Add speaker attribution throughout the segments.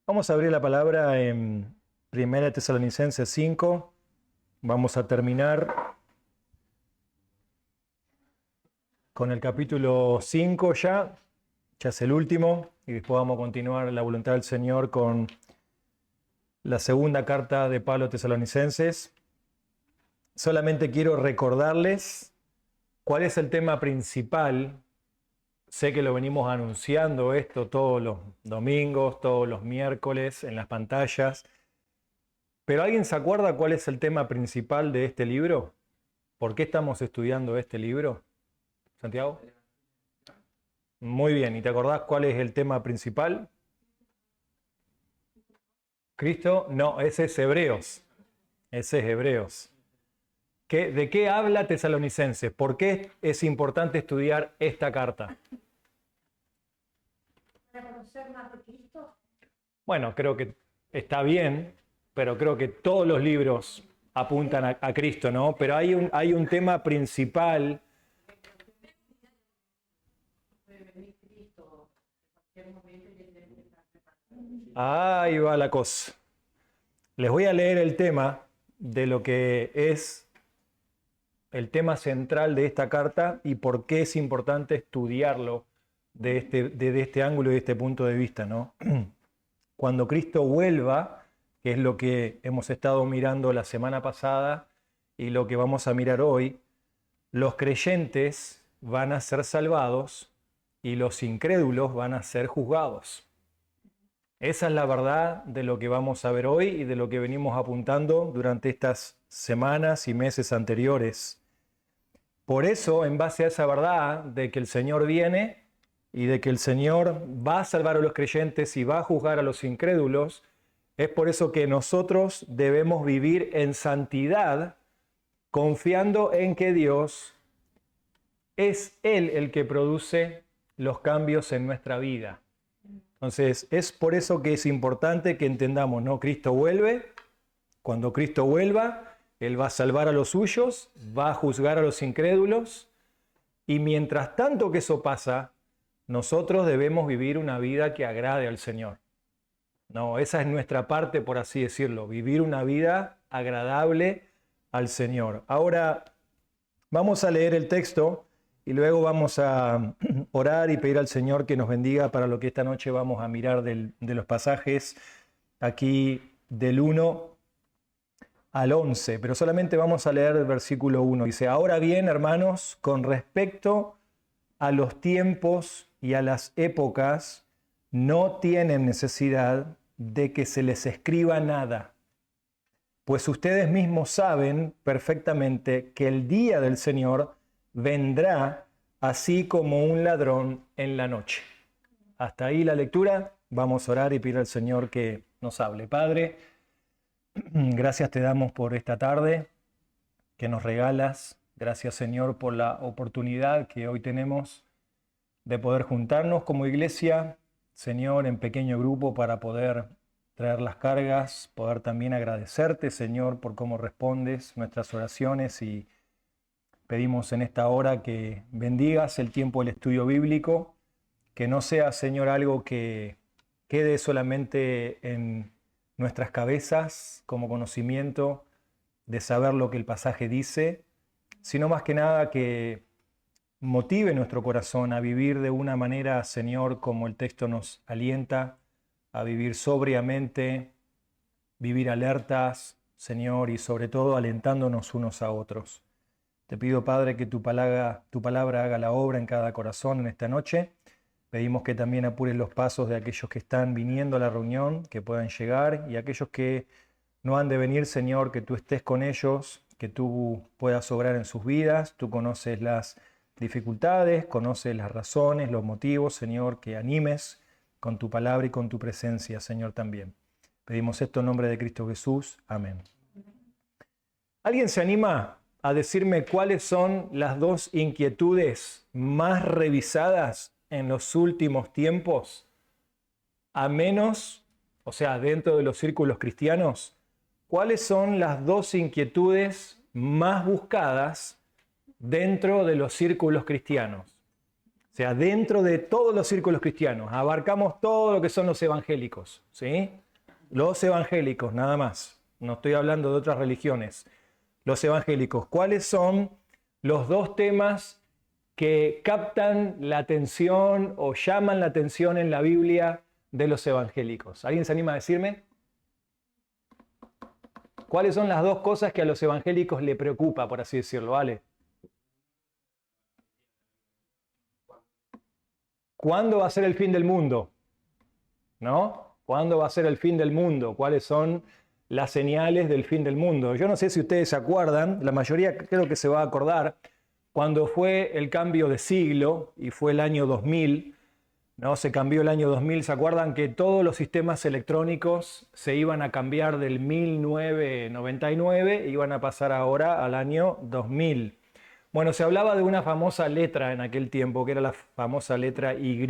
Speaker 1: Vamos a abrir la palabra en 1 Tesalonicenses 5. Vamos a terminar con el capítulo 5 ya es el último, y después vamos a continuar la voluntad del Señor con la segunda carta de Pablo a Tesalonicenses. Solamente quiero recordarles cuál es el tema principal. Sé que lo venimos anunciando esto todos los domingos, todos los miércoles en las pantallas. ¿Pero alguien se acuerda cuál es el tema principal de este libro? ¿Por qué estamos estudiando este libro? ¿Santiago? Muy bien. ¿Y te acordás cuál es el tema principal? ¿Cristo? No, ese es Hebreos. Ese es Hebreos. ¿De qué habla Tesalonicenses? ¿Por qué es importante estudiar esta carta?
Speaker 2: ¿Para conocer más de Cristo?
Speaker 1: Bueno, creo que está bien, pero creo que todos los libros apuntan a Cristo, ¿no? Pero hay un tema principal. Ahí va la cosa. Les voy a leer el tema de lo que es el tema central de esta carta y por qué es importante estudiarlo desde este ángulo y de este punto de vista, ¿no? Cuando Cristo vuelva, que es lo que hemos estado mirando la semana pasada y lo que vamos a mirar hoy, los creyentes van a ser salvados y los incrédulos van a ser juzgados. Esa es la verdad de lo que vamos a ver hoy y de lo que venimos apuntando durante estas semanas y meses anteriores. Por eso, en base a esa verdad de que el Señor viene y de que el Señor va a salvar a los creyentes y va a juzgar a los incrédulos, es por eso que nosotros debemos vivir en santidad, confiando en que Dios es Él el que produce los cambios en nuestra vida. Entonces, es por eso que es importante que entendamos, ¿no? Cristo vuelve. Cuando Cristo vuelva, Él va a salvar a los suyos, va a juzgar a los incrédulos, y mientras tanto que eso pasa, nosotros debemos vivir una vida que agrade al Señor. No, esa es nuestra parte, por así decirlo, vivir una vida agradable al Señor. Ahora, vamos a leer el texto y luego vamos a orar y pedir al Señor que nos bendiga para lo que esta noche vamos a mirar de los pasajes aquí del 1 al 11, pero solamente vamos a leer el versículo 1. Dice: ahora bien, hermanos, con respecto a los tiempos y a las épocas, no tienen necesidad de que se les escriba nada, pues ustedes mismos saben perfectamente que el día del Señor vendrá así como un ladrón en la noche. Hasta ahí la lectura. Vamos a orar y pedir al Señor que nos hable. Padre, gracias te damos por esta tarde que nos regalas. Gracias, Señor, por la oportunidad que hoy tenemos de poder juntarnos como iglesia, Señor, en pequeño grupo para poder traer las cargas, poder también agradecerte, Señor, por cómo respondes nuestras oraciones, y pedimos en esta hora que bendigas el tiempo del estudio bíblico, que no sea, Señor, algo que quede solamente en nuestras cabezas como conocimiento de saber lo que el pasaje dice, sino más que nada que motive nuestro corazón a vivir de una manera, Señor, como el texto nos alienta, a vivir sobriamente, vivir alertas, Señor, y sobre todo alentándonos unos a otros. Te pido, Padre, que tu palabra haga la obra en cada corazón en esta noche. Pedimos que también apures los pasos de aquellos que están viniendo a la reunión, que puedan llegar, y aquellos que no han de venir, Señor, que tú estés con ellos, que tú puedas obrar en sus vidas. Tú conoces las dificultades, conoces las razones, los motivos, Señor, que animes con tu palabra y con tu presencia, Señor, también. Pedimos esto en nombre de Cristo Jesús. Amén. ¿Alguien se anima a decirme cuáles son las dos inquietudes más revisadas en los últimos tiempos? A menos, o sea, dentro de los círculos cristianos, ¿cuáles son las dos inquietudes más buscadas dentro de los círculos cristianos? sea, dentro de todos los círculos cristianos, abarcamos todo lo que son los evangélicos, ¿sí? Los evangélicos, nada más. No estoy hablando de otras religiones. Los evangélicos, ¿cuáles son los dos temas que captan la atención o llaman la atención en la Biblia de los evangélicos? ¿Alguien se anima a decirme? ¿Cuáles son las dos cosas que a los evangélicos le preocupa, por así decirlo? ¿Vale? ¿Cuándo va a ser el fin del mundo? ¿No? ¿Cuándo va a ser el fin del mundo? ¿Cuáles son las señales del fin del mundo? Yo no sé si ustedes se acuerdan, la mayoría creo que se va a acordar, cuando fue el cambio de siglo y fue el año 2000, ¿no? Se cambió el año 2000, ¿se acuerdan que todos los sistemas electrónicos se iban a cambiar del 1999 e iban a pasar ahora al año 2000? Bueno, se hablaba de una famosa letra en aquel tiempo, que era la famosa letra Y,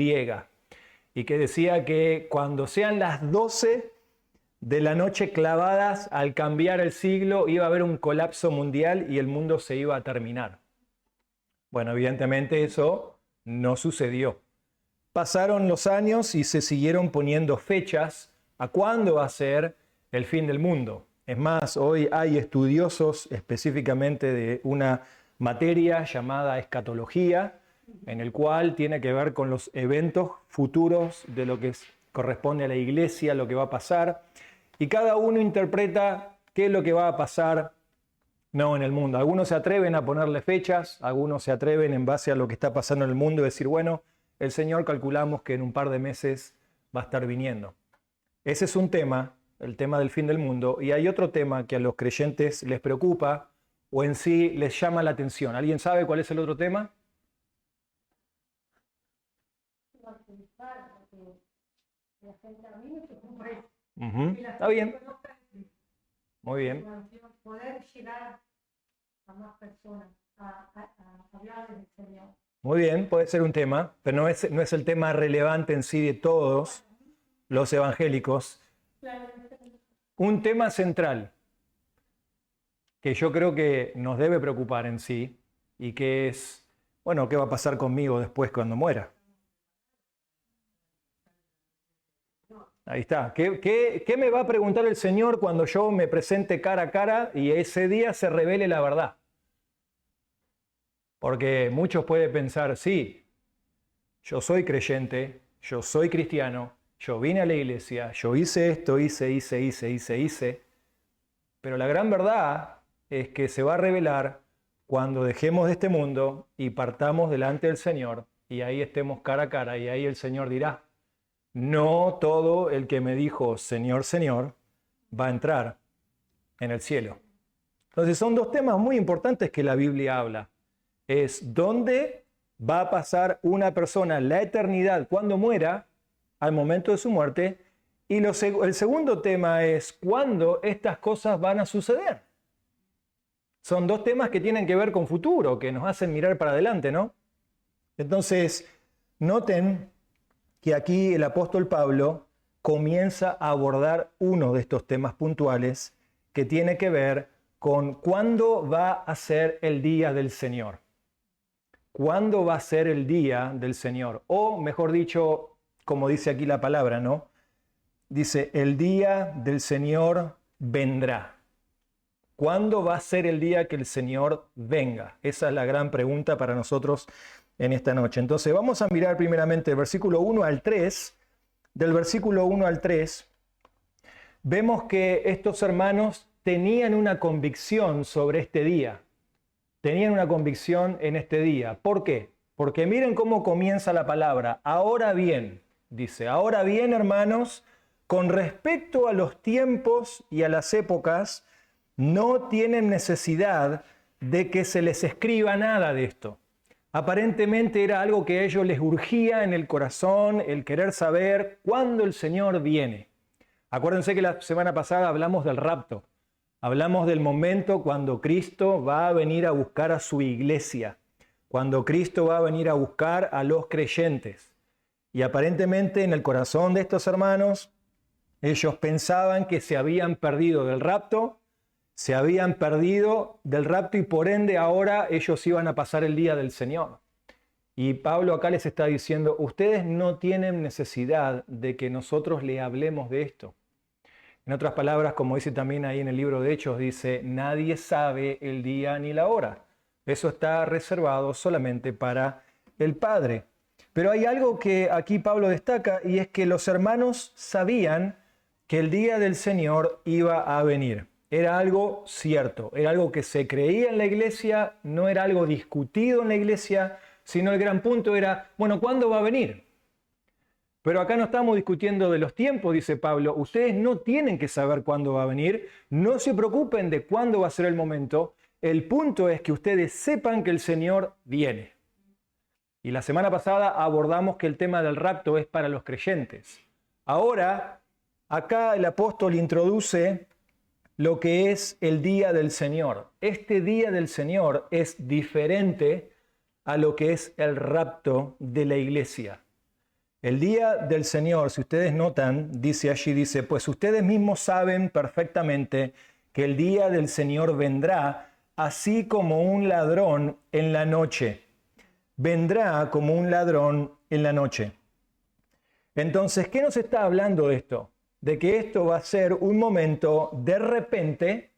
Speaker 1: y que decía que cuando sean las 12 de la noche clavadas, al cambiar el siglo, iba a haber un colapso mundial y el mundo se iba a terminar. Bueno, evidentemente eso no sucedió. Pasaron los años y se siguieron poniendo fechas a cuándo va a ser el fin del mundo. Es más, hoy hay estudiosos específicamente de una materia llamada escatología, en el cual tiene que ver con los eventos futuros de lo que corresponde a la iglesia, lo que va a pasar, y cada uno interpreta qué es lo que va a pasar en el mundo. Algunos se atreven a ponerle fechas, algunos se atreven en base a lo que está pasando en el mundo, decir, bueno, el Señor calculamos que en un par de meses va a estar viniendo. Ese es un tema, el tema del fin del mundo, y hay otro tema que a los creyentes les preocupa o en sí les llama la atención. ¿Alguien sabe cuál es el otro tema? Está bien. Muy bien.
Speaker 2: Poder llegar a más personas, a hablar del Señor.
Speaker 1: Muy bien, puede ser un tema, pero no es el tema relevante en sí de todos los evangélicos. Un tema central que yo creo que nos debe preocupar en sí y que es, bueno, ¿qué va a pasar conmigo después cuando muera? Ahí está. ¿Qué me va a preguntar el Señor cuando yo me presente cara a cara y ese día se revele la verdad? Porque muchos pueden pensar, sí, yo soy creyente, yo soy cristiano, yo vine a la iglesia, yo hice esto, hice, pero la gran verdad es que se va a revelar cuando dejemos de este mundo y partamos delante del Señor y ahí estemos cara a cara y ahí el Señor dirá, no todo el que me dijo Señor, Señor va a entrar en el cielo. Entonces son dos temas muy importantes que la Biblia habla. Es dónde va a pasar una persona la eternidad cuando muera, al momento de su muerte, y el segundo tema es cuándo estas cosas van a suceder. Son dos temas que tienen que ver con futuro, que nos hacen mirar para adelante, ¿no? Entonces, noten que aquí el apóstol Pablo comienza a abordar uno de estos temas puntuales que tiene que ver con cuándo va a ser el día del Señor. ¿Cuándo va a ser el día del Señor? O, mejor dicho, como dice aquí la palabra, ¿no? Dice, el día del Señor vendrá. ¿Cuándo va a ser el día que el Señor venga? Esa es la gran pregunta para nosotros en esta noche. Entonces, vamos a mirar primeramente el versículo 1 al 3. Del versículo 1 al 3, vemos que estos hermanos tenían una convicción sobre este día. Tenían una convicción en este día. ¿Por qué? Porque miren cómo comienza la palabra. Ahora bien, dice, ahora bien, hermanos, con respecto a los tiempos y a las épocas, no tienen necesidad de que se les escriba nada de esto. Aparentemente era algo que a ellos les urgía en el corazón, el querer saber cuándo el Señor viene. Acuérdense que la semana pasada hablamos del rapto. Hablamos del momento cuando Cristo va a venir a buscar a su iglesia, cuando Cristo va a venir a buscar a los creyentes. Y aparentemente en el corazón de estos hermanos, ellos pensaban que se habían perdido del rapto, y por ende ahora ellos iban a pasar el día del Señor. Y Pablo acá les está diciendo, ustedes no tienen necesidad de que nosotros le hablemos de esto. En otras palabras, como dice también ahí en el libro de Hechos, dice, nadie sabe el día ni la hora. Eso está reservado solamente para el Padre. Pero hay algo que aquí Pablo destaca y es que los hermanos sabían que el día del Señor iba a venir. Era algo cierto, era algo que se creía en la iglesia, no era algo discutido en la iglesia, sino el gran punto era, bueno, ¿cuándo va a venir? Pero acá no estamos discutiendo de los tiempos, dice Pablo. Ustedes no tienen que saber cuándo va a venir. No se preocupen de cuándo va a ser el momento. El punto es que ustedes sepan que el Señor viene. Y la semana pasada abordamos que el tema del rapto es para los creyentes. Ahora, acá el apóstol introduce lo que es el día del Señor. Este día del Señor es diferente a lo que es el rapto de la iglesia. El día del Señor, si ustedes notan, dice allí, pues ustedes mismos saben perfectamente que el día del Señor vendrá así como un ladrón en la noche. Vendrá como un ladrón en la noche. Entonces, ¿qué nos está hablando de esto? De que esto va a ser un momento de repente,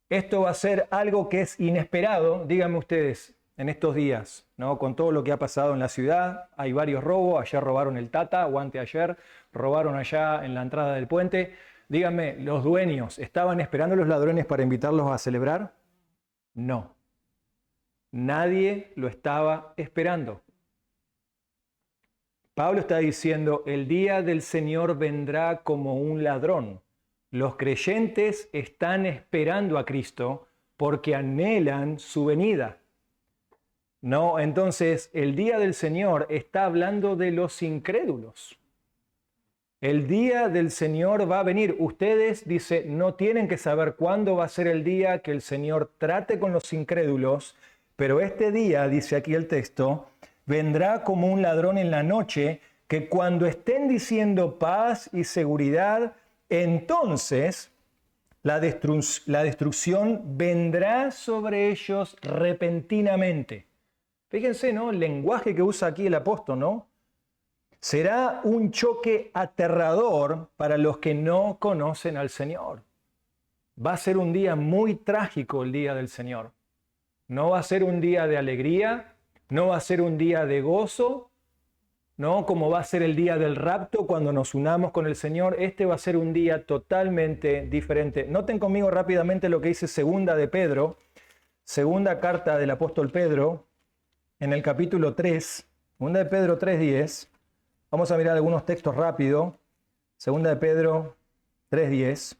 Speaker 1: esto va a ser algo que es inesperado, díganme ustedes, en estos días, ¿no? Con todo lo que ha pasado en la ciudad, hay varios robos, ayer robaron el Tata, o anteayer, robaron allá en la entrada del puente. Díganme, ¿los dueños estaban esperando a los ladrones para invitarlos a celebrar? No. Nadie lo estaba esperando. Pablo está diciendo, el día del Señor vendrá como un ladrón. Los creyentes están esperando a Cristo porque anhelan su venida. No, entonces el día del Señor está hablando de los incrédulos. El día del Señor va a venir. Ustedes, dice, no tienen que saber cuándo va a ser el día que el Señor trate con los incrédulos, pero este día, dice aquí el texto, vendrá como un ladrón en la noche, que cuando estén diciendo paz y seguridad, entonces la destrucción vendrá sobre ellos repentinamente. Fíjense, ¿no? El lenguaje que usa aquí el apóstol, ¿no? Será un choque aterrador para los que no conocen al Señor. Va a ser un día muy trágico el día del Señor. No va a ser un día de alegría, no va a ser un día de gozo, ¿no? Como va a ser el día del rapto cuando nos unamos con el Señor. Este va a ser un día totalmente diferente. Noten conmigo rápidamente lo que dice segunda de Pedro, segunda carta del apóstol Pedro, en el capítulo 3, segunda de Pedro 3:10. Vamos a mirar algunos textos rápido. Segunda de Pedro 3:10.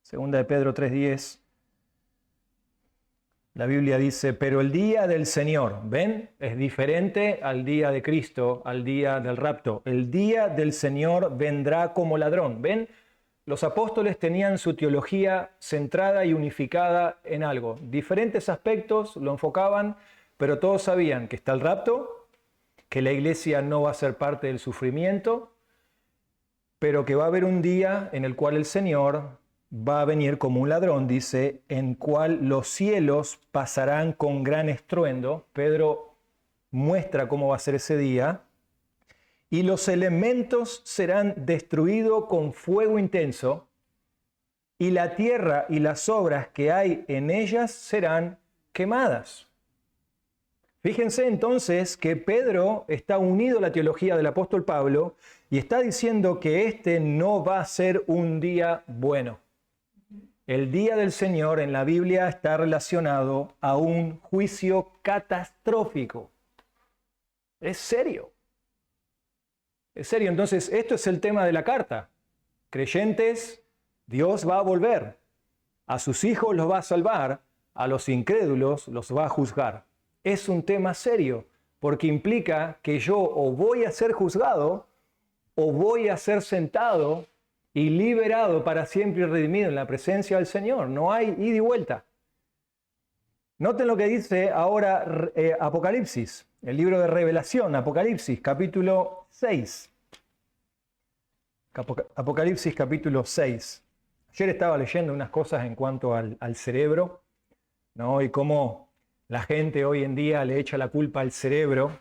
Speaker 1: Segunda de Pedro 3:10. La Biblia dice, pero el día del Señor, ¿ven? Es diferente al día de Cristo, al día del rapto. El día del Señor vendrá como ladrón, ¿ven? Los apóstoles tenían su teología centrada y unificada en algo. Diferentes aspectos lo enfocaban, pero todos sabían que está el rapto, que la iglesia no va a ser parte del sufrimiento, pero que va a haber un día en el cual el Señor va a venir como un ladrón, dice, en cual los cielos pasarán con gran estruendo. Pedro muestra cómo va a ser ese día. Y los elementos serán destruidos con fuego intenso, y la tierra y las obras que hay en ellas serán quemadas. Fíjense entonces que Pedro está unido a la teología del apóstol Pablo y está diciendo que este no va a ser un día bueno. El día del Señor en la Biblia está relacionado a un juicio catastrófico. Es serio. Es serio, entonces esto es el tema de la carta. Creyentes, Dios va a volver. A sus hijos los va a salvar, a los incrédulos los va a juzgar. Es un tema serio, porque implica que yo o voy a ser juzgado, o voy a ser sentado y liberado para siempre y redimido en la presencia del Señor. No hay ida y vuelta. Noten lo que dice ahora Apocalipsis, el libro de Revelación, Apocalipsis, capítulo 6. Apocalipsis, capítulo 6. Ayer estaba leyendo unas cosas en cuanto al cerebro. ¿no? Y cómo la gente hoy en día le echa la culpa al cerebro,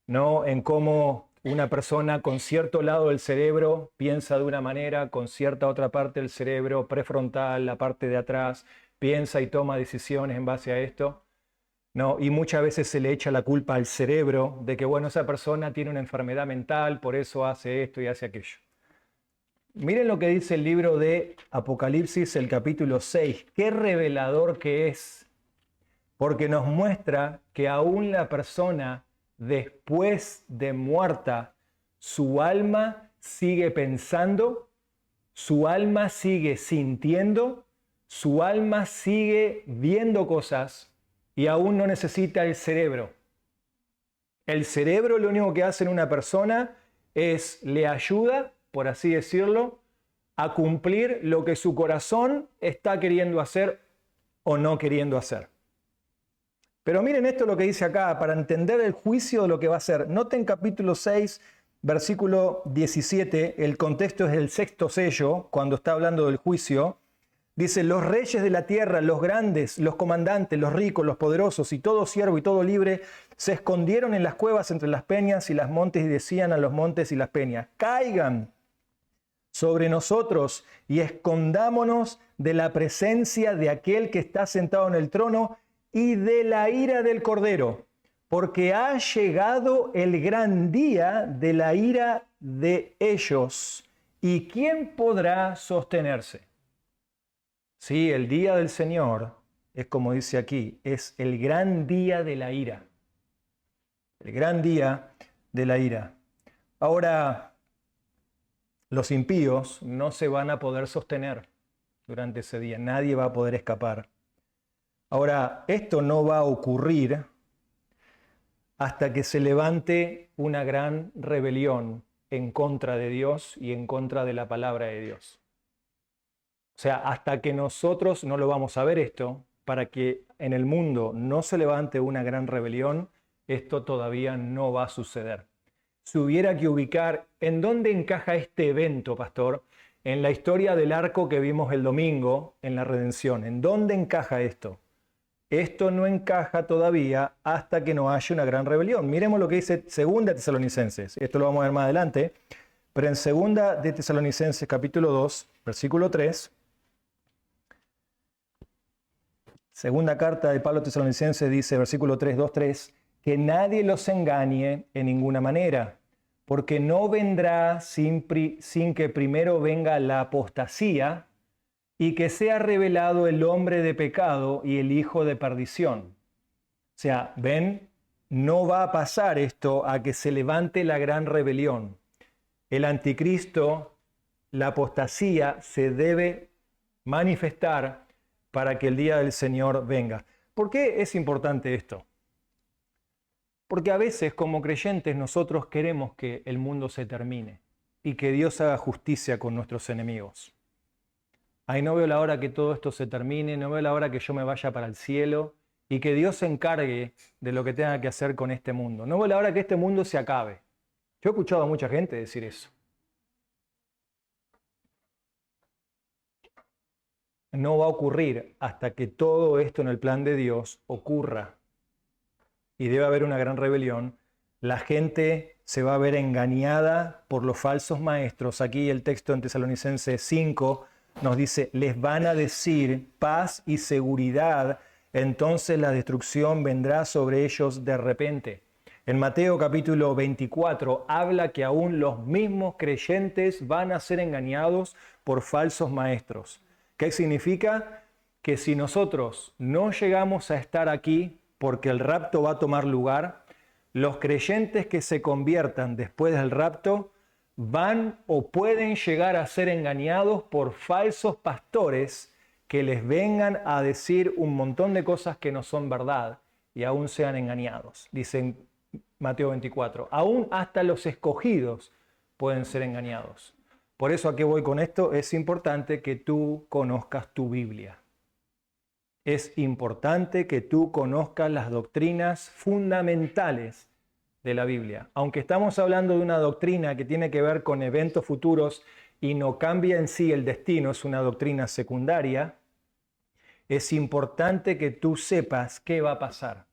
Speaker 1: ¿no? En cómo una persona con cierto lado del cerebro piensa de una manera, con cierta otra parte del cerebro prefrontal, la parte de atrás, piensa y toma decisiones en base a esto, ¿no? Y muchas veces se le echa la culpa al cerebro de que, bueno, esa persona tiene una enfermedad mental, por eso hace esto y hace aquello. Miren lo que dice el libro de Apocalipsis, el capítulo 6. Qué revelador que es, porque nos muestra que aún la persona después de muerta, su alma sigue pensando, su alma sigue sintiendo, su alma sigue viendo cosas y aún no necesita el cerebro. El cerebro lo único que hace en una persona es le ayuda, por así decirlo, a cumplir lo que su corazón está queriendo hacer o no queriendo hacer. Pero miren esto lo que dice acá, para entender el juicio de lo que va a ser. Noten capítulo 6, versículo 17, el contexto es el sexto sello, cuando está hablando del juicio. Dice, los reyes de la tierra, los grandes, los comandantes, los ricos, los poderosos y todo siervo y todo libre, se escondieron en las cuevas entre las peñas y las montes y decían a los montes y las peñas, caigan sobre nosotros y escondámonos de la presencia de aquel que está sentado en el trono y de la ira del Cordero, porque ha llegado el gran día de la ira de ellos. ¿Y quién podrá sostenerse? Sí, el día del Señor es como dice aquí, es el gran día de la ira. El gran día de la ira. Ahora, los impíos no se van a poder sostener durante ese día. Nadie va a poder escapar. Ahora, esto no va a ocurrir hasta que se levante una gran rebelión en contra de Dios y en contra de la palabra de Dios. O sea, hasta que nosotros no lo vamos a ver esto, para que en el mundo no se levante una gran rebelión, esto todavía no va a suceder. Si hubiera que ubicar en dónde encaja este evento, pastor, en la historia del arco que vimos el domingo en la redención, ¿en dónde encaja esto? Esto no encaja todavía hasta que no haya una gran rebelión. Miremos lo que dice 2 Tesalonicenses. Esto lo vamos a ver más adelante. Pero en 2 Tesalonicenses capítulo 2, versículo 3, segunda carta de Pablo a Tesalonicenses dice, versículo 3, 2, 3, que nadie los engañe en ninguna manera, porque no vendrá sin que primero venga la apostasía, y que sea revelado el hombre de pecado y el hijo de perdición. O sea, ven, no va a pasar esto a que se levante la gran rebelión. El anticristo, la apostasía, se debe manifestar para que el día del Señor venga. ¿Por qué es importante esto? Porque a veces como creyentes nosotros queremos que el mundo se termine y que Dios haga justicia con nuestros enemigos. Ay, no veo la hora que todo esto se termine, no veo la hora que yo me vaya para el cielo y que Dios se encargue de lo que tenga que hacer con este mundo. No veo la hora que este mundo se acabe. Yo he escuchado a mucha gente decir eso. No va a ocurrir hasta que todo esto en el plan de Dios ocurra. Y debe haber una gran rebelión. La gente se va a ver engañada por los falsos maestros. Aquí el texto en Tesalonicenses 5 nos dice, les van a decir paz y seguridad, entonces la destrucción vendrá sobre ellos de repente. En Mateo capítulo 24 habla que aún los mismos creyentes van a ser engañados por falsos maestros. ¿Qué significa? Que si nosotros no llegamos a estar aquí porque el rapto va a tomar lugar, los creyentes que se conviertan después del rapto van o pueden llegar a ser engañados por falsos pastores que les vengan a decir un montón de cosas que no son verdad y aún sean engañados. Dicen Mateo 24, aún hasta los escogidos pueden ser engañados. Por eso, ¿a qué voy con esto? Es importante que tú conozcas tu Biblia. Es importante que tú conozcas las doctrinas fundamentales de la Biblia. Aunque estamos hablando de una doctrina que tiene que ver con eventos futuros y no cambia en sí el destino, es una doctrina secundaria, es importante que tú sepas qué va a pasar.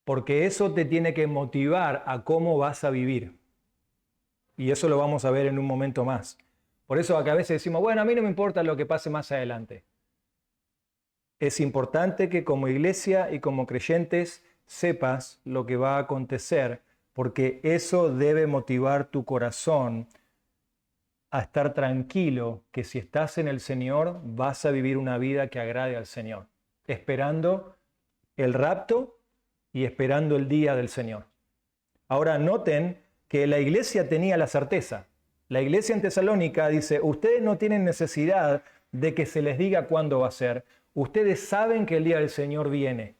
Speaker 1: Porque eso te tiene que motivar a cómo vas a vivir. Y eso lo vamos a ver en un momento más. Por eso acá a veces decimos, bueno, a mí no me importa lo que pase más adelante. Es importante que como iglesia y como creyentes sepas lo que va a acontecer, porque eso debe motivar tu corazón a estar tranquilo que si estás en el Señor vas a vivir una vida que agrade al Señor, esperando el rapto y esperando el día del Señor. Ahora noten que la iglesia tenía la certeza. La iglesia en Tesalónica dice, ustedes no tienen necesidad de que se les diga cuándo va a ser. Ustedes saben que el día del Señor viene.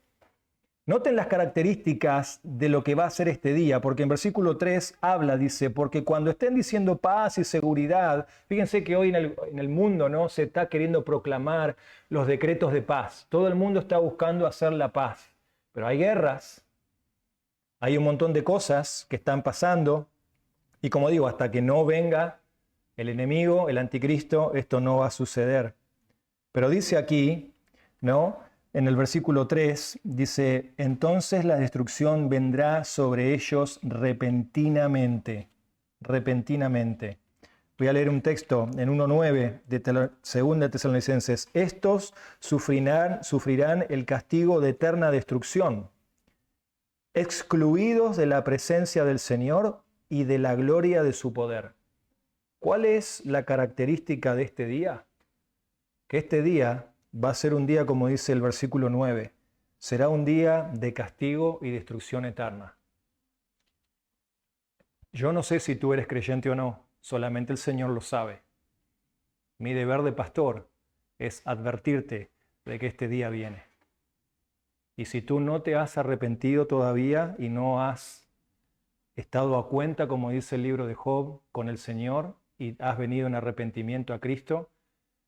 Speaker 1: Noten las características de lo que va a ser este día, porque en versículo 3 habla, dice, porque cuando estén diciendo paz y seguridad, fíjense que hoy en el mundo, ¿no?, se está queriendo proclamar los decretos de paz. Todo el mundo está buscando hacer la paz, pero hay guerras, hay un montón de cosas que están pasando, y como digo, hasta que no venga el enemigo, el anticristo, esto no va a suceder. Pero dice aquí, ¿no?, en el versículo 3 dice, entonces la destrucción vendrá sobre ellos repentinamente. Repentinamente. Voy a leer un texto en 1:9 de 2 Tesalonicenses. Estos sufrirán el castigo de eterna destrucción, excluidos de la presencia del Señor y de la gloria de su poder. ¿Cuál es la característica de este día? Que este día va a ser un día, como dice el versículo 9, será un día de castigo y destrucción eterna. Yo no sé si tú eres creyente o no, solamente el Señor lo sabe. Mi deber de pastor es advertirte de que este día viene. Y si tú no te has arrepentido todavía y no has estado a cuenta, como dice el libro de Job, con el Señor y has venido en arrepentimiento a Cristo,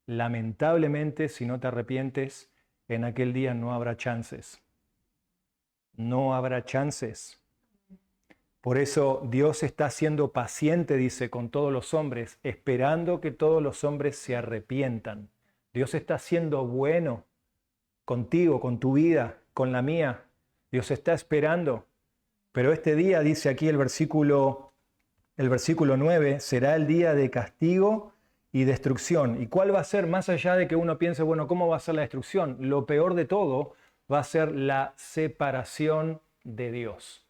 Speaker 1: lamentablemente, si no te arrepientes, en aquel día no habrá chances. No habrá chances. Por eso Dios está siendo paciente, dice, con todos los hombres, esperando que todos los hombres se arrepientan. Dios está siendo bueno contigo, con tu vida, con la mía. Dios está esperando. Pero este día, dice aquí el versículo 9, será el día de castigo y destrucción. ¿Y cuál va a ser? Más allá de que uno piense, bueno, ¿cómo va a ser la destrucción? Lo peor de todo va a ser la separación de Dios.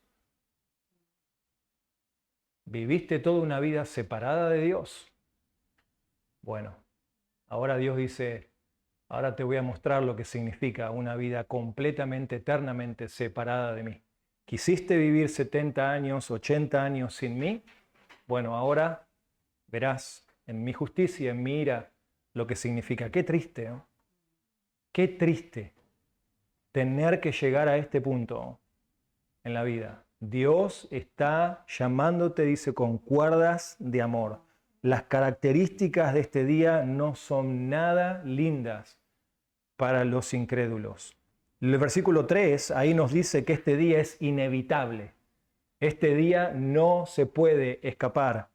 Speaker 1: ¿Viviste toda una vida separada de Dios? Bueno, ahora Dios dice, ahora te voy a mostrar lo que significa una vida completamente, eternamente separada de mí. ¿Quisiste vivir 70 años, 80 años sin mí? Bueno, ahora verás en mi justicia, en mi ira, lo que significa. Qué triste, ¿no? Qué triste tener que llegar a este punto en la vida. Dios está llamándote, dice, con cuerdas de amor. Las características de este día no son nada lindas para los incrédulos. El versículo 3 ahí nos dice que este día es inevitable. Este día no se puede escapar.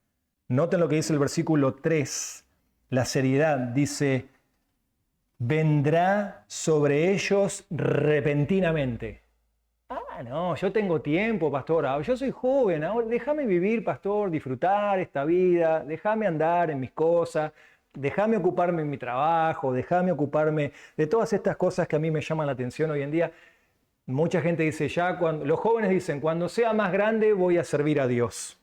Speaker 1: Noten lo que dice el versículo 3, la seriedad, dice, vendrá sobre ellos repentinamente. No, yo tengo tiempo, pastor, yo soy joven, ahora déjame vivir, pastor, disfrutar esta vida, déjame andar en mis cosas, déjame ocuparme en mi trabajo, déjame ocuparme de todas estas cosas que a mí me llaman la atención hoy en día. Mucha gente dice los jóvenes dicen, cuando sea más grande voy a servir a Dios.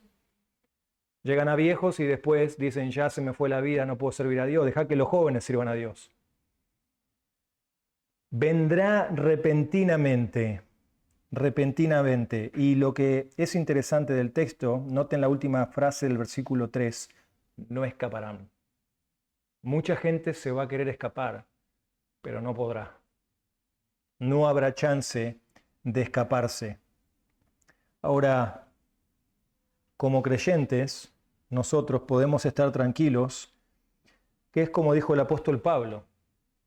Speaker 1: Llegan a viejos y después dicen, ya se me fue la vida, no puedo servir a Dios, deja que los jóvenes sirvan a Dios. Vendrá repentinamente. Y lo que es interesante del texto, noten la última frase del versículo 3, no escaparán. Mucha gente se va a querer escapar, pero no podrá. No habrá chance de escaparse. Ahora, como creyentes, nosotros podemos estar tranquilos, que es como dijo el apóstol Pablo,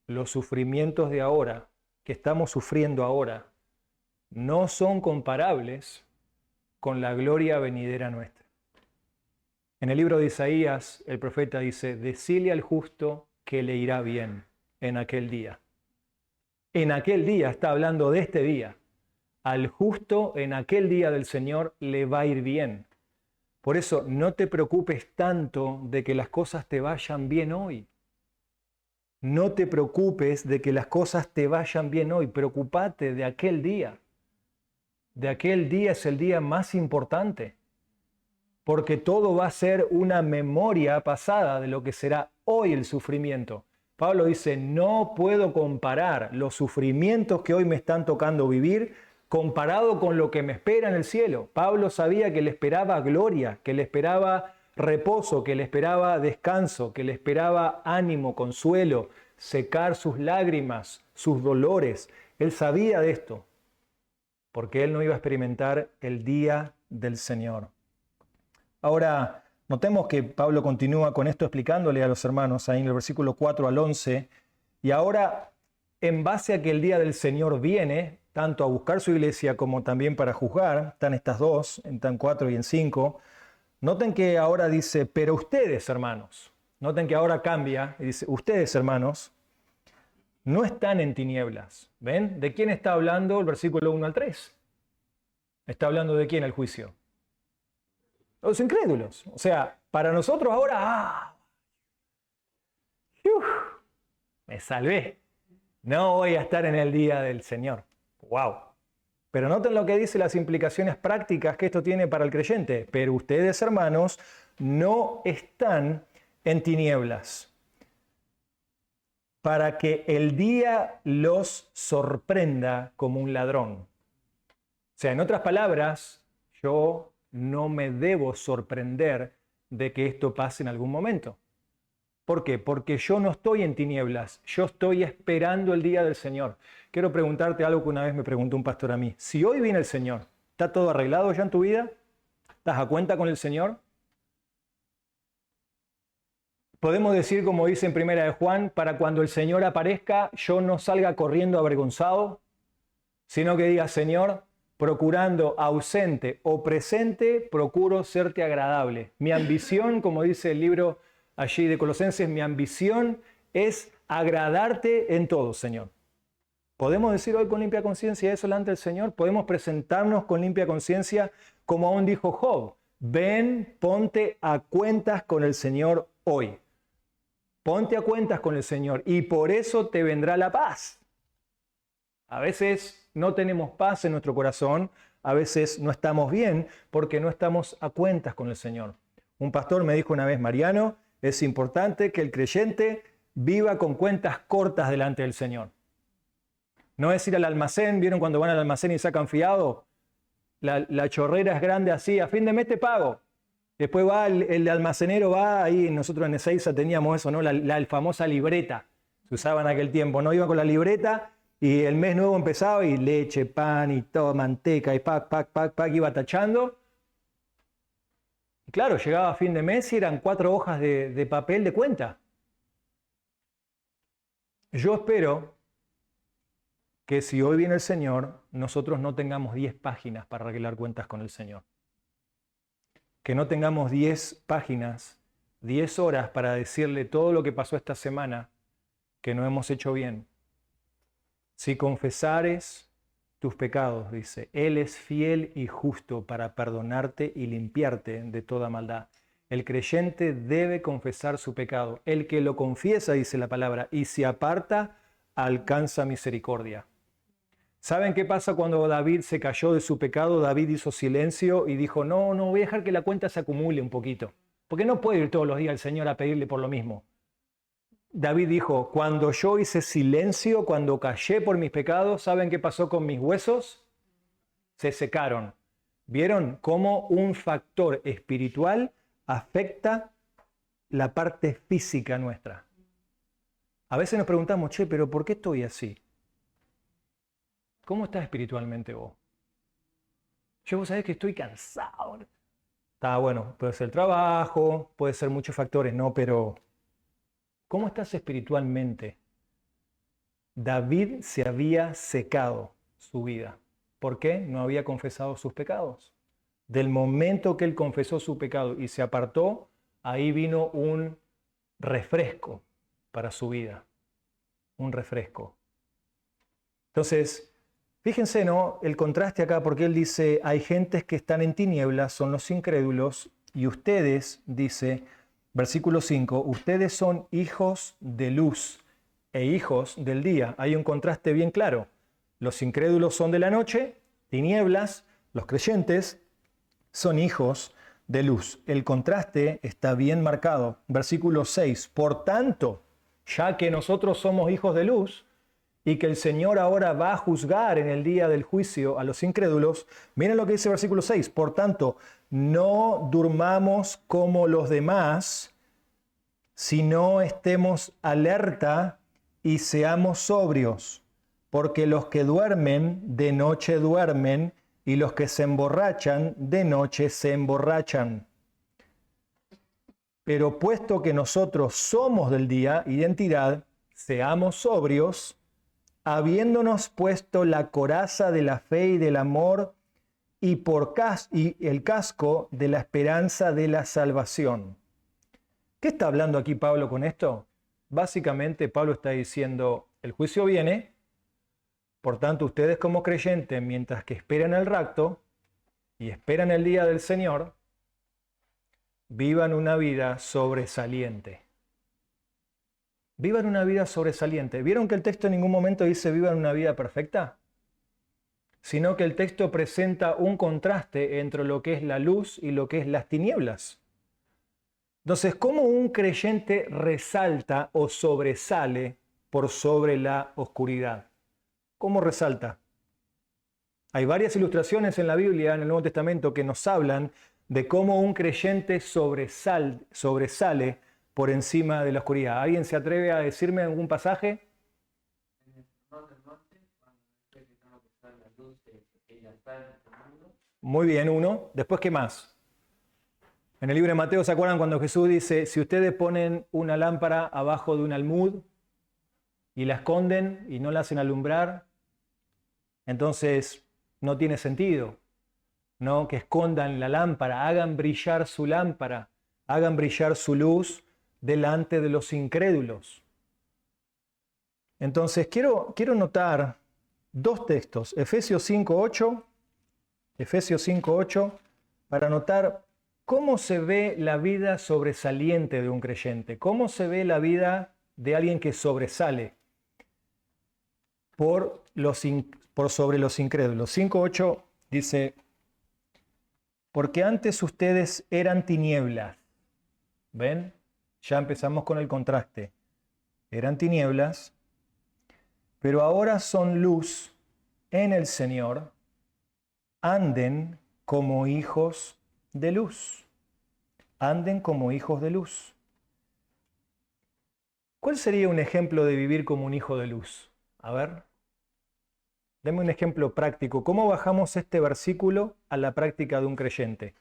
Speaker 1: los sufrimientos de ahora, que estamos sufriendo ahora, no son comparables con la gloria venidera nuestra. En el libro de Isaías, el profeta dice, decile al justo que le irá bien. en aquel día. En aquel día, está hablando de este día. Al justo en aquel día del Señor le va a ir bien. Por eso no te preocupes tanto de que las cosas te vayan bien hoy. No te preocupes de que las cosas te vayan bien hoy. Preocúpate de aquel día. De aquel día es el día más importante. Porque todo va a ser una memoria pasada de lo que será hoy el sufrimiento. Pablo dice, no puedo comparar los sufrimientos que hoy me están tocando vivir comparado con lo que me espera en el cielo. Pablo sabía que le esperaba gloria, que le esperaba reposo, que le esperaba descanso, que le esperaba ánimo, consuelo, secar sus lágrimas, sus dolores. Él sabía de esto, porque él no iba a experimentar el día del Señor. Ahora, notemos que Pablo continúa con esto explicándole a los hermanos ahí en el versículo 4 al 11. Y ahora, en base a que el día del Señor viene, tanto a buscar su iglesia como también para juzgar, están estas dos, están 4 y en 5. Noten que ahora dice, pero ustedes, hermanos, noten que ahora cambia y dice, ustedes, hermanos, no están en tinieblas. ¿Ven? ¿De quién está hablando el versículo 1 al 3? ¿Está hablando de quién el juicio? Los incrédulos. O sea, para nosotros ahora, me salvé. No voy a estar en el día del Señor. ¡Wow! Pero noten lo que dice las implicaciones prácticas que esto tiene para el creyente. Pero ustedes, hermanos, no están en tinieblas, para que el día los sorprenda como un ladrón. O sea, en otras palabras, yo no me debo sorprender de que esto pase en algún momento. ¿Por qué? Porque yo no estoy en tinieblas, yo estoy esperando el día del Señor. Quiero preguntarte algo que una vez me preguntó un pastor a mí. Si hoy viene el Señor, ¿está todo arreglado ya en tu vida? ¿Estás a cuenta con el Señor? Podemos decir, como dice en Primera de Juan, para cuando el Señor aparezca, yo no salga corriendo avergonzado, sino que diga, Señor, procurando ausente o presente, procuro serte agradable. Mi ambición, como dice el libro allí de Colosenses, mi ambición es agradarte en todo, Señor. ¿Podemos decir hoy con limpia conciencia eso delante del Señor? ¿Podemos presentarnos con limpia conciencia como aún dijo Job? Ven, ponte a cuentas con el Señor hoy. Ponte a cuentas con el Señor y por eso te vendrá la paz. A veces no tenemos paz en nuestro corazón, a veces no estamos bien porque no estamos a cuentas con el Señor. Un pastor me dijo una vez, Mariano, es importante que el creyente viva con cuentas cortas delante del Señor. No es ir al almacén, ¿vieron cuando van al almacén y sacan fiado? La chorrera es grande así, a fin de mes te pago. Después va el almacenero, va ahí, nosotros en Ezeiza teníamos eso, ¿no? La famosa libreta, se usaba en aquel tiempo, ¿no? Iba con la libreta y el mes nuevo empezaba y leche, pan y todo, manteca y pac, iba tachando. Y claro, llegaba a fin de mes y eran 4 hojas de papel de cuenta. Yo espero que si hoy viene el Señor, nosotros no tengamos 10 páginas para arreglar cuentas con el Señor. Que no tengamos 10 páginas, 10 horas para decirle todo lo que pasó esta semana que no hemos hecho bien. Si confesares tus pecados, dice, Él es fiel y justo para perdonarte y limpiarte de toda maldad. El creyente debe confesar su pecado. El que lo confiesa, dice la palabra, y se aparta, alcanza misericordia. ¿Saben qué pasa cuando David se cayó de su pecado? David hizo silencio y dijo, no, voy a dejar que la cuenta se acumule un poquito. Porque no puede ir todos los días al Señor a pedirle por lo mismo. David dijo, cuando yo hice silencio, cuando callé por mis pecados, ¿saben qué pasó con mis huesos? Se secaron. ¿Vieron cómo un factor espiritual afecta la parte física nuestra? A veces nos preguntamos, che, pero ¿por qué estoy así? ¿Cómo estás espiritualmente vos? Vos sabés que estoy cansado. Está bueno, puede ser el trabajo, puede ser muchos factores, ¿no? Pero ¿cómo estás espiritualmente? David se había secado su vida. ¿Por qué? No había confesado sus pecados. Del momento que él confesó su pecado y se apartó, ahí vino un refresco para su vida. un refresco. Entonces, fíjense, ¿no? El contraste acá, porque él dice, hay gentes que están en tinieblas, son los incrédulos, y ustedes, dice, versículo 5, ustedes son hijos de luz e hijos del día. Hay un contraste bien claro. Los incrédulos son de la noche, tinieblas, los creyentes son hijos de luz. El contraste está bien marcado. Versículo 6, por tanto, ya que nosotros somos hijos de luz, y que el Señor ahora va a juzgar en el día del juicio a los incrédulos, miren lo que dice el versículo 6. Por tanto, no durmamos como los demás, sino estemos alerta y seamos sobrios, porque los que duermen, de noche duermen, y los que se emborrachan, de noche se emborrachan. Pero puesto que nosotros somos del día, identidad, seamos sobrios, habiéndonos puesto la coraza de la fe y del amor y el casco de la esperanza de la salvación. ¿Qué está hablando aquí Pablo con esto? Básicamente Pablo está diciendo, el juicio viene, por tanto ustedes como creyentes, mientras que esperan el rapto y esperan el día del Señor, vivan una vida sobresaliente. Vivan una vida sobresaliente. ¿Vieron que el texto en ningún momento dice vivan una vida perfecta? Sino que el texto presenta un contraste entre lo que es la luz y lo que es las tinieblas. Entonces, ¿cómo un creyente resalta o sobresale por sobre la oscuridad? ¿Cómo resalta? Hay varias ilustraciones en la Biblia, en el Nuevo Testamento, que nos hablan de cómo un creyente sobresale por encima de la oscuridad. ¿Alguien se atreve a decirme algún pasaje? Muy bien, uno. Después, ¿qué más? En el libro de Mateo, ¿se acuerdan cuando Jesús dice, si ustedes ponen una lámpara abajo de un almud y la esconden y no la hacen alumbrar, entonces no tiene sentido, ¿no? Que escondan la lámpara, hagan brillar su lámpara, hagan brillar su luz delante de los incrédulos. Entonces, quiero notar dos textos, Efesios 5:8, para notar cómo se ve la vida sobresaliente de un creyente, cómo se ve la vida de alguien que sobresale por sobre los incrédulos. 5:8 dice, porque antes ustedes eran tinieblas. ¿Ven? Ya empezamos con el contraste. Eran tinieblas, pero ahora son luz en el Señor. Anden como hijos de luz. Anden como hijos de luz. ¿Cuál sería un ejemplo de vivir como un hijo de luz? A ver, deme un ejemplo práctico. ¿Cómo bajamos este versículo a la práctica de un creyente?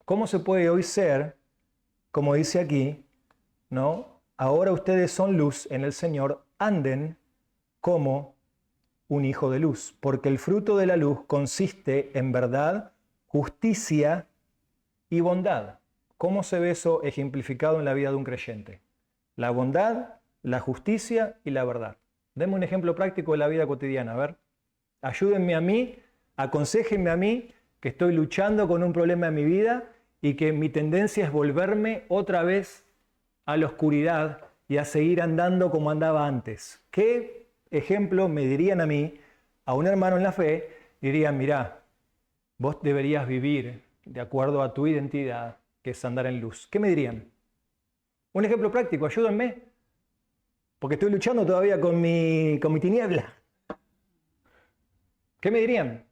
Speaker 1: ¿Cómo se puede hoy ser, como dice aquí, ¿no? Ahora ustedes son luz en el Señor, anden como un hijo de luz, porque el fruto de la luz consiste en verdad, justicia y bondad. ¿Cómo se ve eso ejemplificado en la vida de un creyente? La bondad, la justicia y la verdad. Deme un ejemplo práctico de la vida cotidiana, a ver. Ayúdenme a mí, aconséjenme a mí, que estoy luchando con un problema en mi vida y que mi tendencia es volverme otra vez a la oscuridad y a seguir andando como andaba antes. ¿Qué ejemplo me dirían a mí, a un hermano en la fe? Dirían, mirá, vos deberías vivir de acuerdo a tu identidad, que es andar en luz. ¿Qué me dirían? Un ejemplo práctico, ayúdenme, porque estoy luchando todavía con mi tiniebla. ¿Qué me dirían?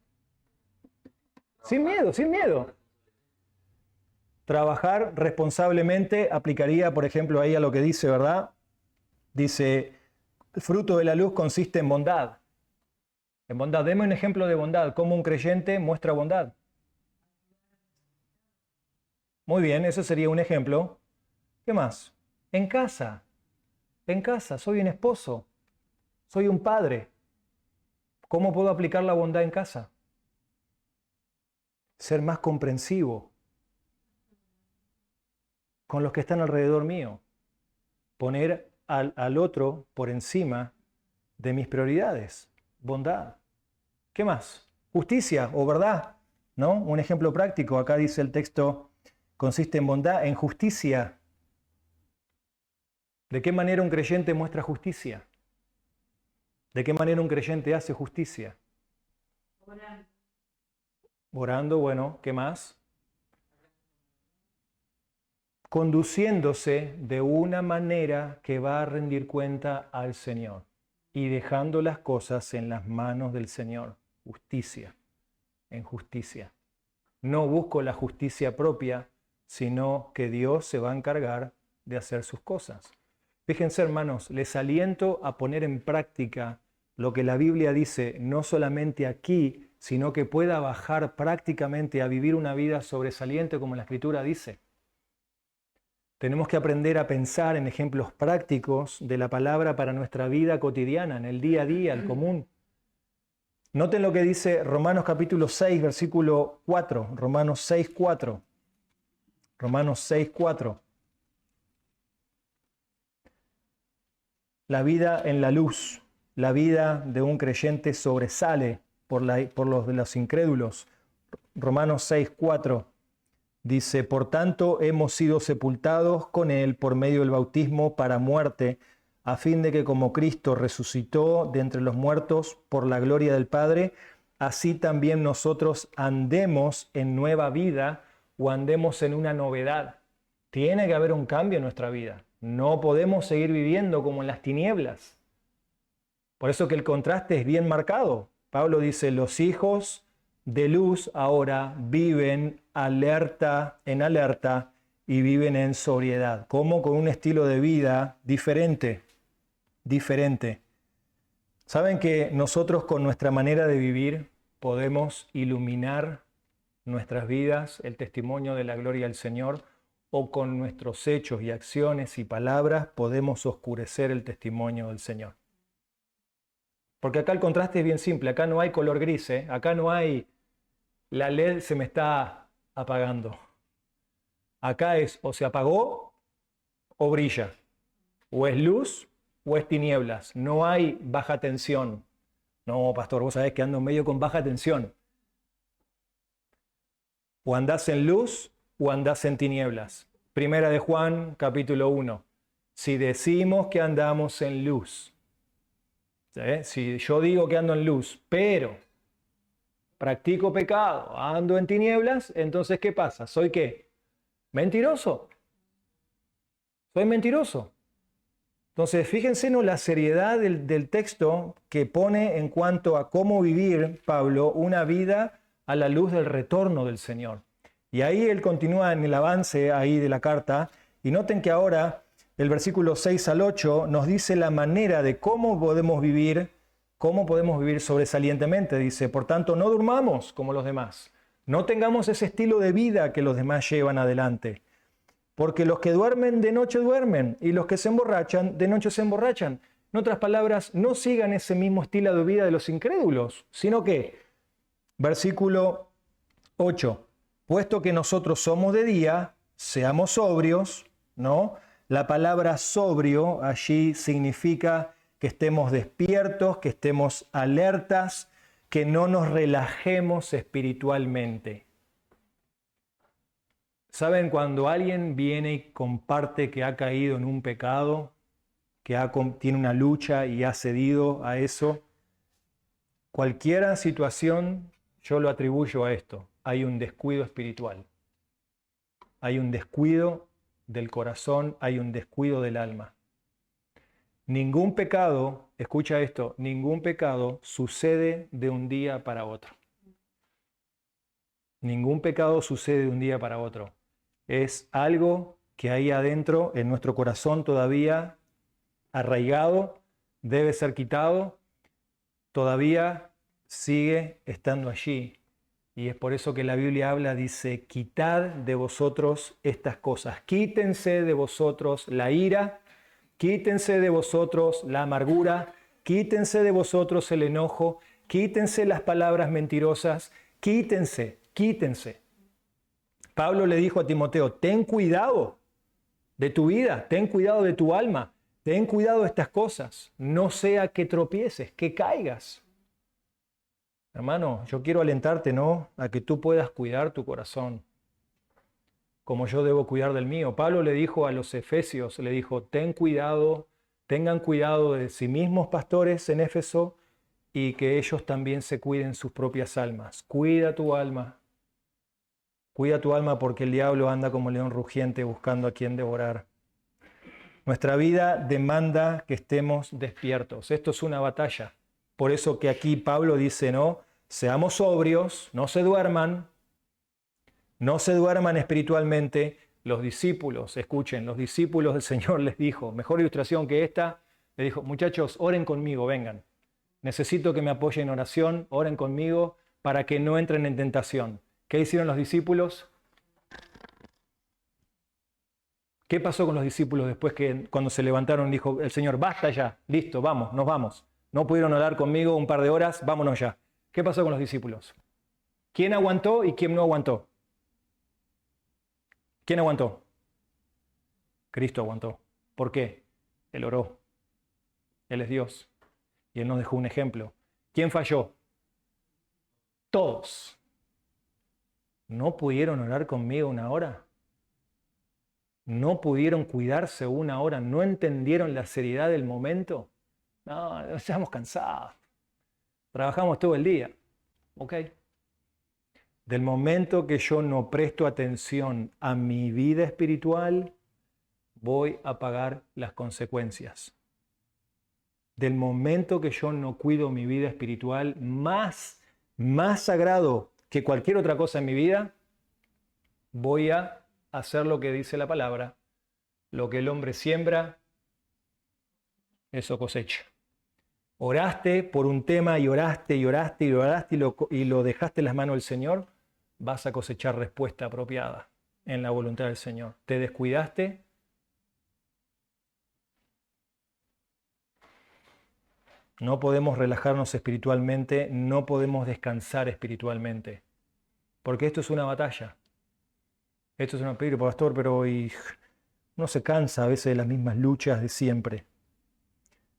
Speaker 1: Sin miedo, sin miedo. Trabajar responsablemente aplicaría, por ejemplo, ahí a lo que dice, ¿verdad? Dice, el fruto de la luz consiste en bondad. En bondad. Deme un ejemplo de bondad. ¿Cómo un creyente muestra bondad? Muy bien, eso sería un ejemplo. ¿Qué más? En casa. En casa. Soy un esposo. Soy un padre. ¿Cómo puedo aplicar la bondad en casa? Ser más comprensivo con los que están alrededor mío. Poner al otro por encima de mis prioridades. Bondad. ¿Qué más? Justicia o verdad, ¿no? Un ejemplo práctico, acá dice el texto, consiste en bondad, en justicia. ¿De qué manera un creyente muestra justicia? ¿De qué manera un creyente hace justicia? Orando, bueno, ¿qué más? Conduciéndose de una manera que va a rendir cuenta al Señor y dejando las cosas en las manos del Señor. Justicia, en justicia. No busco la justicia propia, sino que Dios se va a encargar de hacer sus cosas. Fíjense, hermanos, les aliento a poner en práctica lo que la Biblia dice, no solamente aquí, sino que pueda bajar prácticamente a vivir una vida sobresaliente como la Escritura dice. Tenemos que aprender a pensar en ejemplos prácticos de la palabra para nuestra vida cotidiana, en el día a día, el común. Noten lo que dice Romanos capítulo 6, versículo 4. Romanos 6, 4. Romanos 6, 4. La vida en la luz, la vida de un creyente sobresale por los de los incrédulos. Romanos 6, 4. Dice, por tanto, hemos sido sepultados con Él por medio del bautismo para muerte, a fin de que como Cristo resucitó de entre los muertos por la gloria del Padre, así también nosotros andemos en nueva vida o andemos en una novedad. Tiene que haber un cambio en nuestra vida. No podemos seguir viviendo como en las tinieblas. Por eso que el contraste es bien marcado. Pablo dice, los hijos de luz ahora viven en alerta y viven en sobriedad, como con un estilo de vida diferente. ¿Saben que nosotros con nuestra manera de vivir podemos iluminar nuestras vidas, el testimonio de la gloria del Señor, o con nuestros hechos y acciones y palabras podemos oscurecer el testimonio del Señor? Porque acá el contraste es bien simple, acá no hay color gris, acá no hay la LED se me está apagando. Acá es o se apagó o brilla, o es luz o es tinieblas. No hay baja tensión. No, pastor, vos sabés que ando medio con baja tensión. O andás en luz o andás en tinieblas. Primera de Juan, capítulo 1. Si decimos que andamos en luz, si yo digo que ando en luz, pero practico pecado, ando en tinieblas, entonces ¿qué pasa? ¿Soy qué? ¿Mentiroso? ¿Soy mentiroso? Entonces, fíjense la seriedad del texto que pone en cuanto a cómo vivir, Pablo, una vida a la luz del retorno del Señor. Y ahí él continúa en el avance ahí de la carta, y noten que ahora el versículo 6 al 8 nos dice la manera de cómo podemos vivir sobresalientemente. Dice, por tanto, no durmamos como los demás, no tengamos ese estilo de vida que los demás llevan adelante. Porque los que duermen de noche duermen y los que se emborrachan de noche se emborrachan. En otras palabras, no sigan ese mismo estilo de vida de los incrédulos, sino que, versículo 8, puesto que nosotros somos de día, seamos sobrios, ¿no? La palabra sobrio allí significa que estemos despiertos, que estemos alertas, que no nos relajemos espiritualmente. ¿Saben cuando alguien viene y comparte que ha caído en un pecado, que tiene una lucha y ha cedido a eso? Cualquier situación yo lo atribuyo a esto. Hay un descuido espiritual. Hay un descuido del corazón, hay un descuido del alma. Ningún pecado, escucha esto, ningún pecado sucede de un día para otro. Ningún pecado sucede de un día para otro. Es algo que ahí adentro, en nuestro corazón todavía arraigado, debe ser quitado, todavía sigue estando allí. Y es por eso que la Biblia habla, dice, quitad de vosotros estas cosas. Quítense de vosotros la ira, quítense de vosotros la amargura, quítense de vosotros el enojo, quítense las palabras mentirosas, quítense. Pablo le dijo a Timoteo, ten cuidado de tu vida, ten cuidado de tu alma, Ten cuidado de estas cosas, no sea que tropieces, que caigas. Hermano, yo quiero alentarte, ¿no?, a que tú puedas cuidar tu corazón, como yo debo cuidar del mío. Pablo le dijo a los efesios, le dijo, ten cuidado, tengan cuidado de sí mismos, pastores en Éfeso, y que ellos también se cuiden sus propias almas. Cuida tu alma porque el diablo anda como león rugiente buscando a quien devorar. Nuestra vida demanda que estemos despiertos. Esto es una batalla. Por eso que aquí Pablo dice, no, seamos sobrios, no se duerman espiritualmente. Los discípulos, escuchen, los discípulos del Señor les dijo, mejor ilustración que esta, le dijo, muchachos, oren conmigo, vengan. Necesito que me apoyen en oración, oren conmigo para que no entren en tentación. ¿Qué hicieron los discípulos? ¿Qué pasó con los discípulos después que cuando se levantaron dijo el Señor, basta ya, listo, vamos, nos vamos? No pudieron orar conmigo un par de horas, vámonos ya. ¿Qué pasó con los discípulos? ¿Quién aguantó y quién no aguantó? ¿Quién aguantó? Cristo aguantó. ¿Por qué? Él oró. Él es Dios. Y Él nos dejó un ejemplo. ¿Quién falló? Todos. ¿No pudieron orar conmigo una hora? ¿No pudieron cuidarse una hora? ¿No entendieron la seriedad del momento? No, estamos cansados. Trabajamos todo el día. ¿Ok? Del momento que yo no presto atención a mi vida espiritual, voy a pagar las consecuencias. Del momento que yo no cuido mi vida espiritual, más sagrado que cualquier otra cosa en mi vida, voy a hacer lo que dice la palabra. Lo que el hombre siembra, eso cosecha. Oraste por un tema y oraste y lo dejaste en las manos del Señor, vas a cosechar respuesta apropiada en la voluntad del Señor. ¿Te descuidaste? No podemos relajarnos espiritualmente, no podemos descansar espiritualmente, porque esto es una batalla. Esto es un peligro, pastor, pero uno se cansa a veces de las mismas luchas de siempre.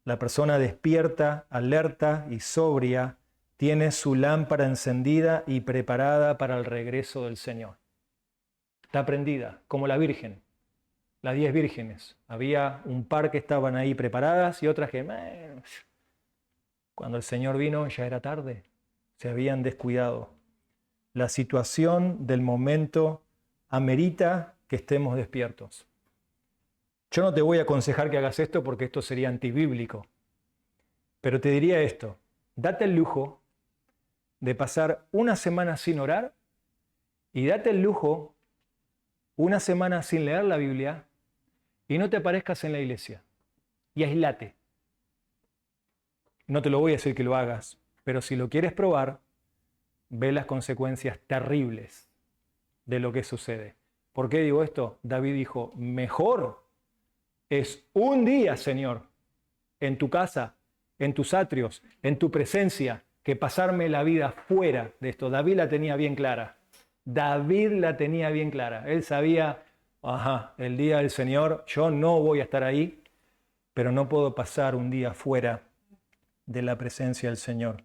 Speaker 1: La persona despierta, alerta y sobria tiene su lámpara encendida y preparada para el regreso del Señor. Está prendida, como la Virgen, las 10 vírgenes. Había un par que estaban ahí preparadas y otras que, cuando el Señor vino ya era tarde, se habían descuidado. La situación del momento amerita que estemos despiertos. Yo no te voy a aconsejar que hagas esto porque esto sería antibíblico, pero te diría esto, date el lujo de pasar una semana sin orar y date el lujo una semana sin leer la Biblia y no te aparezcas en la iglesia y aislate. No te lo voy a decir que lo hagas, pero si lo quieres probar, ve las consecuencias terribles de lo que sucede. ¿Por qué digo esto? David dijo, mejor es un día, Señor, en tu casa, en tus atrios, en tu presencia, que pasarme la vida fuera de esto. David la tenía bien clara. Él sabía, el día del Señor, yo no voy a estar ahí, pero no puedo pasar un día fuera de la presencia del Señor.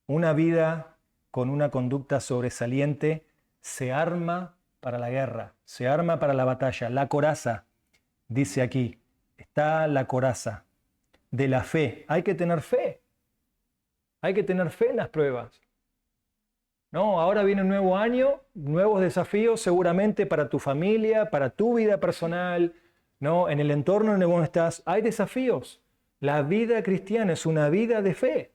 Speaker 1: Una vida con una conducta sobresaliente se arma para la guerra, se arma para la batalla. La coraza, dice aquí, está la coraza de la fe. Hay que tener fe. Hay que tener fe en las pruebas. No, ahora viene un nuevo año, nuevos desafíos seguramente para tu familia, para tu vida personal, ¿no? En el entorno en el que vos estás, hay desafíos. La vida cristiana es una vida de fe.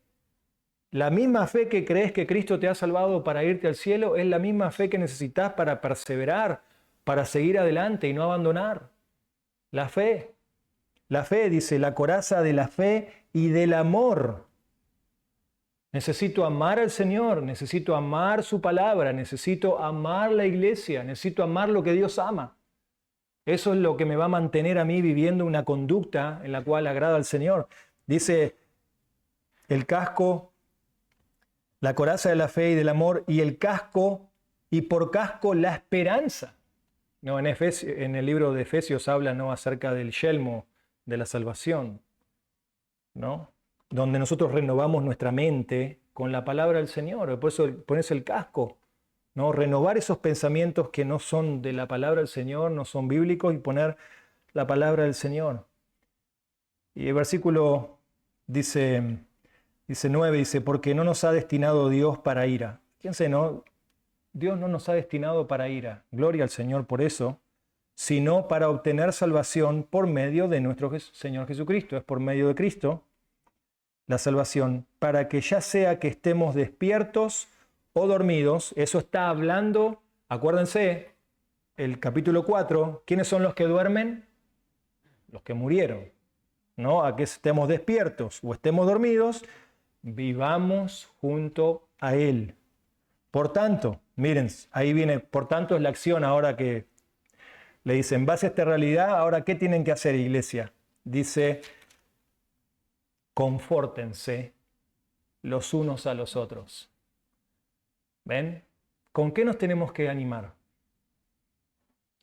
Speaker 1: La misma fe que crees que Cristo te ha salvado para irte al cielo es la misma fe que necesitas para perseverar, para seguir adelante y no abandonar. La fe, dice, la coraza de la fe y del amor. Necesito amar al Señor, necesito amar su palabra, necesito amar la iglesia, necesito amar lo que Dios ama. Eso es lo que me va a mantener a mí viviendo una conducta en la cual agrada al Señor. Dice el casco, la coraza de la fe y del amor, y el casco, y por casco la esperanza. No, en el libro de Efesios habla, ¿no?, acerca del yelmo de la salvación, ¿no? Donde nosotros renovamos nuestra mente con la palabra del Señor. Por eso pones el casco, ¿no? Renovar esos pensamientos que no son de la palabra del Señor, no son bíblicos, y poner la palabra del Señor. Y el versículo dice 9, dice, porque no nos ha destinado Dios para ira. Fíjense, ¿no? Dios no nos ha destinado para ira. Gloria al Señor por eso, sino para obtener salvación por medio de nuestro Señor Jesucristo. Es por medio de Cristo la salvación, para que ya sea que estemos despiertos o dormidos. Eso está hablando, acuérdense, el capítulo 4, ¿quiénes son los que duermen? Los que murieron, ¿no? A que estemos despiertos o estemos dormidos, vivamos junto a Él. Por tanto, miren, ahí viene, por tanto es la acción ahora que le dice, en base a esta realidad, ahora ¿qué tienen que hacer, iglesia? Dice, confórtense los unos a los otros. ¿Ven? ¿Con qué nos tenemos que animar?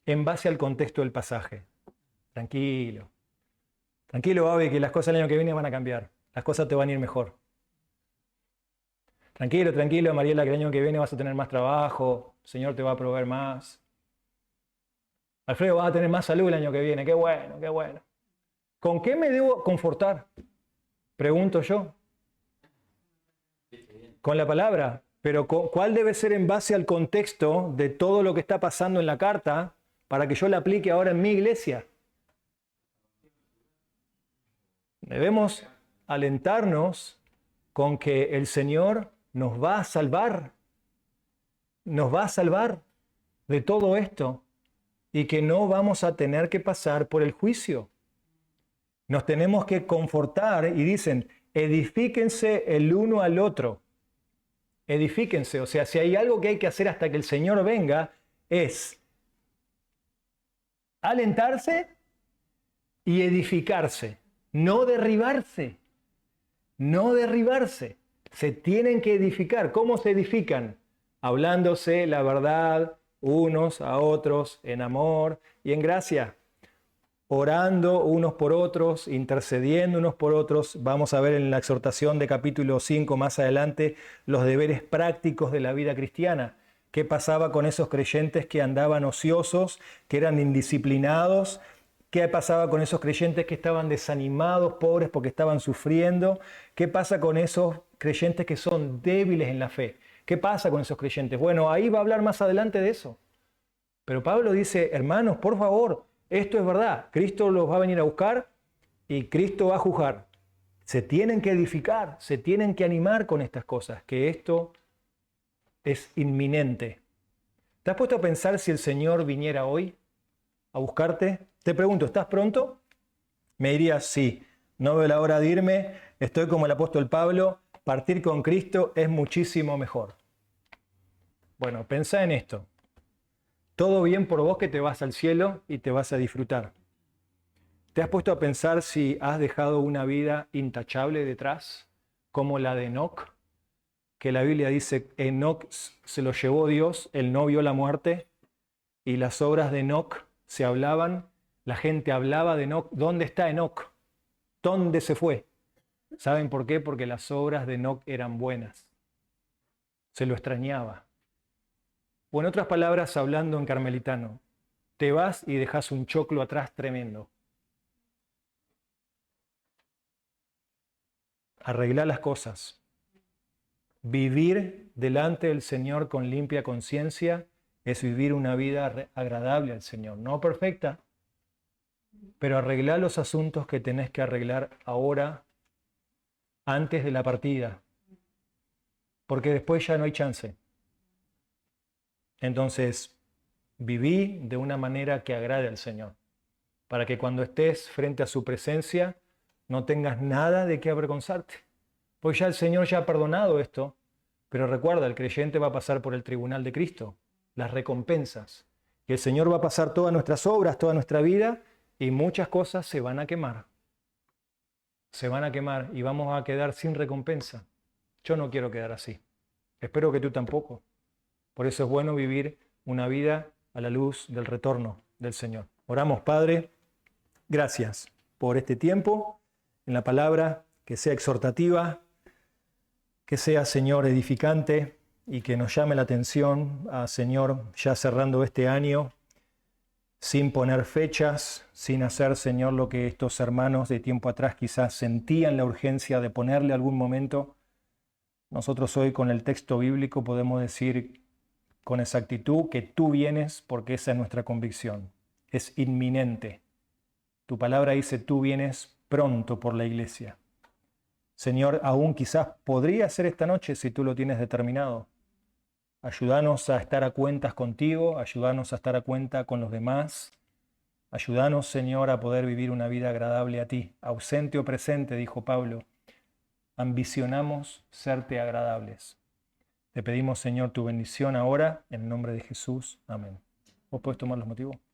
Speaker 1: En base al contexto del pasaje. Tranquilo. Tranquilo, Babi, que las cosas el año que viene van a cambiar. Las cosas te van a ir mejor. Tranquilo, tranquilo, Mariela, que el año que viene vas a tener más trabajo, el Señor te va a proveer más. Alfredo, vas a tener más salud el año que viene, qué bueno, qué bueno. ¿Con qué me debo confortar? Pregunto yo. Con la palabra, pero ¿cuál debe ser en base al contexto de todo lo que está pasando en la carta para que yo la aplique ahora en mi iglesia? Debemos alentarnos con que el Señor nos va a salvar de todo esto y que no vamos a tener que pasar por el juicio. Nos tenemos que confortar y dicen, edifíquense el uno al otro. Edifíquense, o sea, si hay algo que hay que hacer hasta que el Señor venga, es alentarse y edificarse, no derribarse, no derribarse. Se tienen que edificar. ¿Cómo se edifican? Hablándose la verdad unos a otros en amor y en gracia. Orando unos por otros, intercediendo unos por otros. Vamos a ver en la exhortación de capítulo 5 más adelante los deberes prácticos de la vida cristiana. ¿Qué pasaba con esos creyentes que andaban ociosos, que eran indisciplinados? ¿Qué pasaba con esos creyentes que estaban desanimados, pobres porque estaban sufriendo? ¿Qué pasa con esos creyentes que son débiles en la fe? ¿Qué pasa con esos creyentes? Bueno, ahí va a hablar más adelante de eso. Pero Pablo dice, hermanos, por favor, esto es verdad. Cristo los va a venir a buscar y Cristo va a juzgar. Se tienen que edificar, se tienen que animar con estas cosas, que esto es inminente. ¿Te has puesto a pensar si el Señor viniera hoy a buscarte? Te pregunto, ¿estás pronto? Me dirías, sí, no veo la hora de irme, estoy como el apóstol Pablo, partir con Cristo es muchísimo mejor. Bueno, pensá en esto. Todo bien por vos que te vas al cielo y te vas a disfrutar. ¿Te has puesto a pensar si has dejado una vida intachable detrás, como la de Enoc? Que la Biblia dice, Enoc se lo llevó Dios, él no vio la muerte, y las obras de Enoc se hablaban, la gente hablaba de Enoc. ¿Dónde está Enoc? ¿Dónde se fue? ¿Saben por qué? Porque las obras de Enoc eran buenas. Se lo extrañaba. O en otras palabras, hablando en carmelitano, te vas y dejas un choclo atrás tremendo. Arreglar las cosas. Vivir delante del Señor con limpia conciencia es vivir una vida agradable al Señor. No perfecta, pero arreglar los asuntos que tenés que arreglar ahora, antes de la partida, porque después ya no hay chance. Entonces, viví de una manera que agrade al Señor, para que cuando estés frente a su presencia no tengas nada de qué avergonzarte. Pues ya el Señor ya ha perdonado esto, pero recuerda, el creyente va a pasar por el tribunal de Cristo, las recompensas. Y el Señor va a pasar todas nuestras obras, toda nuestra vida, y muchas cosas se van a quemar. Se van a quemar y vamos a quedar sin recompensa. Yo no quiero quedar así. Espero que tú tampoco. Por eso es bueno vivir una vida a la luz del retorno del Señor. Oramos, Padre, gracias. por este tiempo en la palabra, que sea exhortativa, que sea, Señor, edificante y que nos llame la atención Señor, ya cerrando este año, sin poner fechas, sin hacer, Señor, lo que estos hermanos de tiempo atrás quizás sentían la urgencia de ponerle algún momento. Nosotros hoy con el texto bíblico podemos decir con exactitud que tú vienes porque esa es nuestra convicción. Es inminente. Tu palabra dice tú vienes pronto por la iglesia. Señor, aún quizás podría ser esta noche si tú lo tienes determinado. Ayúdanos a estar a cuentas contigo, ayúdanos a estar a cuenta con los demás. Ayúdanos, Señor, a poder vivir una vida agradable a ti. Ausente o presente, dijo Pablo, ambicionamos serte agradables. Te pedimos, Señor, tu bendición ahora, en el nombre de Jesús. Amén. ¿Vos podés tomar los motivos?